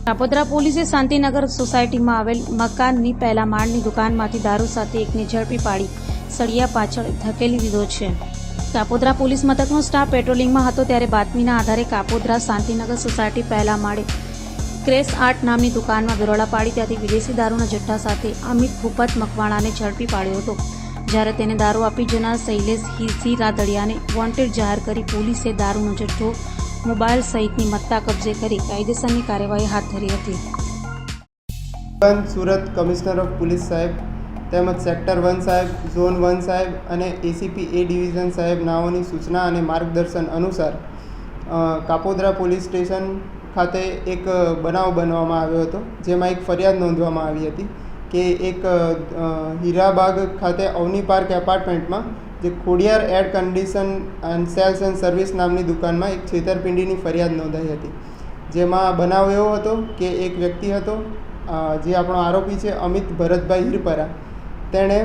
કાપોદ્રા પોલીસે શાંતિનગર સોસાયટીમાં આવેલ મકાનની પહેલા માળની દુકાનમાંથી દારૂ સાથે એકને ઝડપી પાડી સળિયા પાછળ ધકેલી દીધો છે. કાપોદ્રા પોલીસ મથકનો સ્ટાફ પેટ્રોલિંગમાં હતો ત્યારે બાતમીના આધારે કાપોદ્રા શાંતિનગર સોસાયટી પહેલા માળે ક્રેશ આર્ટ નામની દુકાનમાં દરોડા પાડી ત્યાંથી વિદેશી દારૂના જથ્થા સાથે અમિત ભૂપત મકવાણાને ઝડપી પાડ્યો હતો. જ્યારે તેને દારૂ આપી જનાર શૈલેષ હિરસી રાદડિયાને વોન્ટેડ જાહેર કરી પોલીસે દારૂનો જથ્થો, મોબાઈલ સહિતની મત્તા કબજે કરી કાયદેસરની કાર્યવાહી હાથ ધરી હતી. સુરત કમિશનર ઓફ પોલીસ સાહેબ તેમજ સેક્ટર 1 સાહેબ, ઝોન 1 સાહેબ અને એસીપી એ ડિવિઝન સાહેબ નાઓની સૂચના અને માર્ગદર્શન અનુસાર કાપોદ્રા પોલીસ સ્ટેશન ખાતે એક બનાવ બનવામાં આવ્યો હતો, જેમાં એક ફરિયાદ નોંધવામાં આવી હતી કે એક હીરાબાગ ખાતે અવની પાર્ક એપાર્ટમેન્ટમાં જે Khodiyar air condition and cells and service નામની દુકાનમાં એક છેતરપિંડીની ફરિયાદ નોંધાઈ હતી. જેમાં બનાવ એવો હતો કે એક વ્યક્તિ હતો, જે આપણો આરોપી છે અમિત ભરતભાઈ હિરપરા, તેણે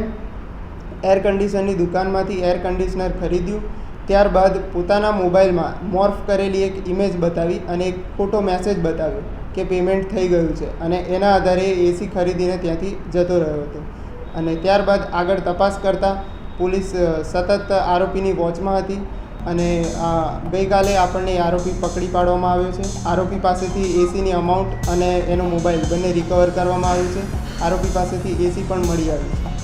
એર કન્ડિશનની દુકાનમાંથી એર કન્ડિશનર ખરીદ્યું. ત્યારબાદ પોતાના મોબાઈલમાં મોર્ફ કરેલી એક ઇમેજ બતાવી અને એક ખોટો મેસેજ બતાવ્યો કે પેમેન્ટ થઈ ગયું છે, અને એના આધારે એસી ખરીદીને ત્યાંથી જતો રહ્યો હતો. અને ત્યારબાદ આગળ તપાસ કરતાં પોલીસ સતત આરોપીની વોચમાં હતી અને ગઈકાલે આપણને આરોપી પકડી પાડવામાં આવ્યો છે. આરોપી પાસેથી એસીની અમાઉન્ટ અને એનો મોબાઈલ બંને રિકવર કરવામાં આવ્યું છે. આરોપી પાસેથી એસી પણ મળી આવ્યું છે.